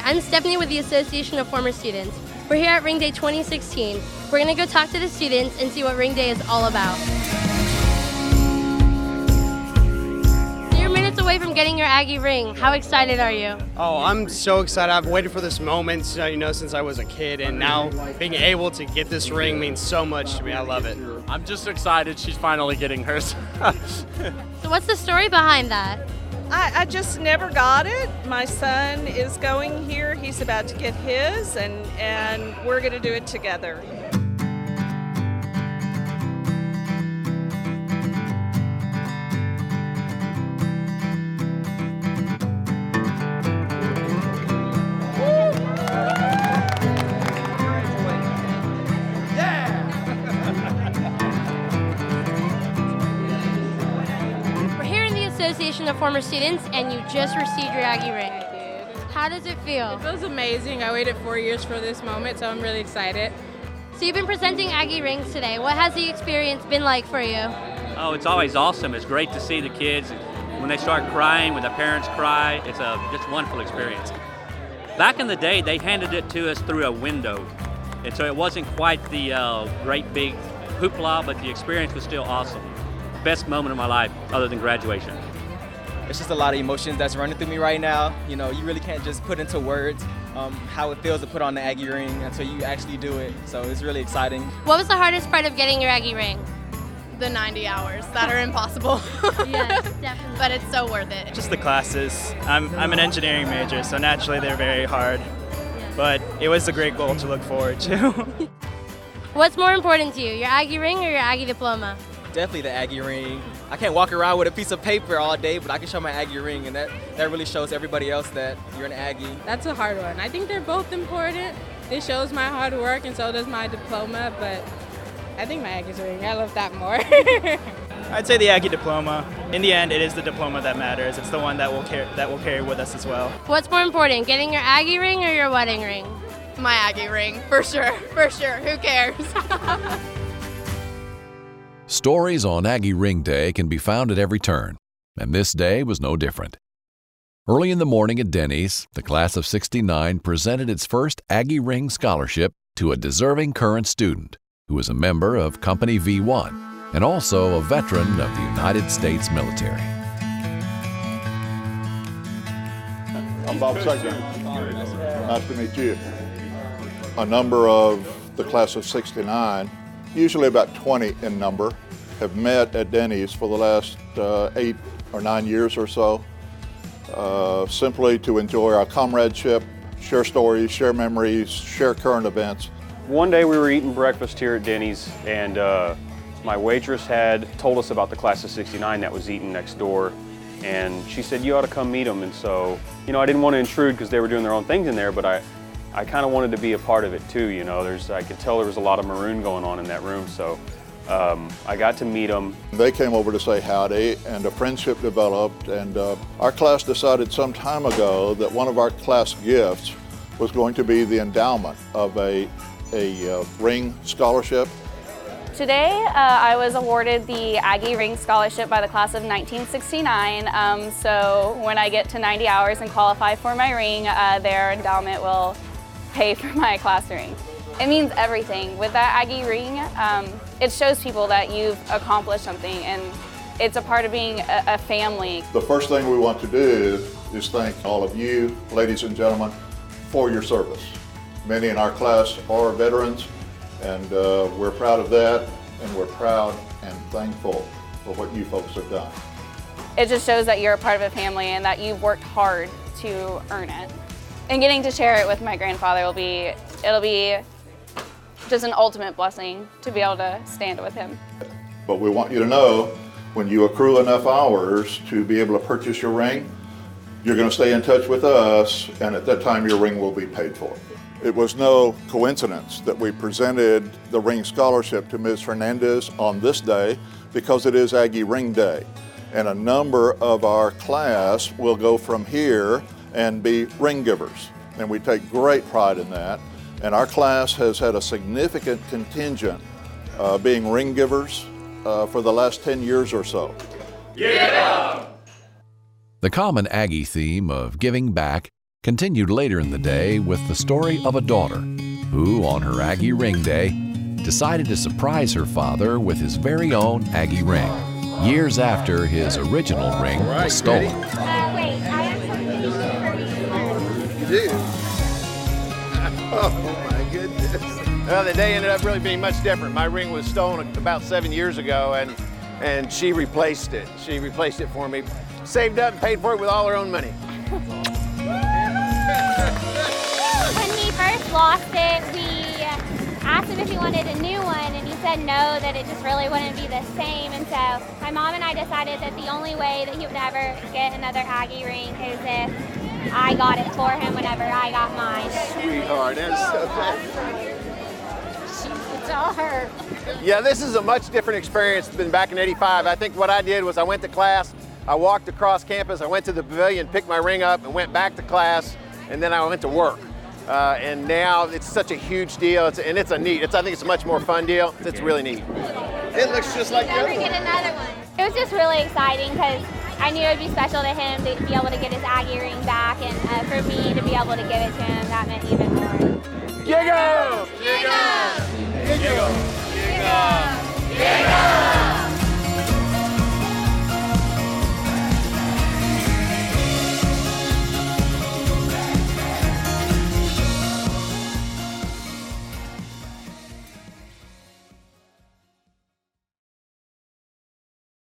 I'm Stephanie with the Association of Former Students. We're here at Ring Day 2016. We're going to go talk to the students and see what Ring Day is all about. So you're minutes away from getting your Aggie ring. How excited are you? Oh, I'm so excited. I've waited for this moment, since I was a kid, and now being able to get this ring means so much to me. I love it. I'm just excited she's finally getting hers. So what's the story behind that? I just never got it. My son is going here. He's about to get his, and we're going to do it together. Association of Former Students, and you just received your Aggie ring. How does it feel? It feels amazing. I waited 4 years for this moment, so I'm really excited. So you've been presenting Aggie rings today. What has the experience been like for you? Oh, it's always awesome. It's great to see the kids when they start crying, when the parents cry. It's a just wonderful experience. Back in the day, they handed it to us through a window, and so it wasn't quite the great big hoopla, but the experience was still awesome. Best moment of my life, other than graduation. It's just a lot of emotions that's running through me right now. You know, you really can't just put into words how it feels to put on the Aggie ring until you actually do it. So it's really exciting. What was the hardest part of getting your Aggie ring? The 90 hours that are impossible. Yes, definitely. But it's so worth it. Just the classes. I'm an engineering major, so naturally they're very hard. But it was a great goal to look forward to. What's more important to you, your Aggie ring or your Aggie diploma? Definitely the Aggie ring. I can't walk around with a piece of paper all day, but I can show my Aggie ring, and that really shows everybody else that you're an Aggie. That's a hard one. I think they're both important. It shows my hard work, and so does my diploma, but I think my Aggie's ring, I love that more. I'd say the Aggie diploma. In the end, it is the diploma that matters. It's the one that will carry with us as well. What's more important, getting your Aggie ring or your wedding ring? My Aggie ring, for sure. Who cares? Stories on Aggie Ring Day can be found at every turn, and this day was no different. Early in the morning at Denny's, the class of '69 presented its first Aggie Ring scholarship to a deserving current student who is a member of Company V1 and also a veteran of the United States military. I'm Bob Seigner. Nice to meet you. A number of the class of '69, usually about 20 in number, have met at Denny's for the last 8 or 9 years or so, simply to enjoy our comradeship, share stories, share memories, share current events. One day we were eating breakfast here at Denny's, and my waitress had told us about the class of '69 that was eating next door, and she said, you ought to come meet them. And so, I didn't want to intrude because they were doing their own things in there, but I kind of wanted to be a part of it too. I could tell there was a lot of maroon going on in that room, so I got to meet them. They came over to say howdy, and a friendship developed, and our class decided some time ago that one of our class gifts was going to be the endowment of a ring scholarship. Today, I was awarded the Aggie Ring Scholarship by the class of 1969. So when I get to 90 hours and qualify for my ring, their endowment will pay for my class ring. It means everything. With that Aggie ring, it shows people that you've accomplished something, and it's a part of being a family. The first thing we want to do is thank all of you, ladies and gentlemen, for your service. Many in our class are veterans, and we're proud of that, and we're proud and thankful for what you folks have done. It just shows that you're a part of a family and that you've worked hard to earn it. And getting to share it with my grandfather it'll be just an ultimate blessing to be able to stand with him. But we want you to know, when you accrue enough hours to be able to purchase your ring, you're going to stay in touch with us, and at that time your ring will be paid for. It was no coincidence that we presented the ring scholarship to Ms. Hernandez on this day, because it is Aggie Ring Day. And a number of our class will go from here and be ring givers. And we take great pride in that. And our class has had a significant contingent being ring givers for the last 10 years or so. The common Aggie theme of giving back continued later in the day with the story of a daughter who, on her Aggie Ring Day, decided to surprise her father with his very own Aggie Ring, years after his original ring was stolen. Wait, I have something for you. You do? Oh my goodness. Well, the day ended up really being much different. My ring was stolen about 7 years ago, and she replaced it. She replaced it for me, saved up and paid for it with all her own money. When he first lost it, we asked him if he wanted a new one, and he said no, that it just really wouldn't be the same. And so my mom and I decided that the only way that he would ever get another Aggie ring is if I got it for him whenever I got mine. Sweetheart, that's so bad. It's all her. Yeah, this is a much different experience than back in '85. I think what I did was I went to class, I walked across campus, I went to the pavilion, picked my ring up, and went back to class, and then I went to work. And now it's such a huge deal, I think it's a much more fun deal. It's really neat. It looks just like the other one. Get another one. It was just really exciting because I knew it would be special to him to be able to get his Aggie ring back, and for me to be able to give it to him, that meant even more. Giggle! Giggle! Giggle! Giggle! Giggle!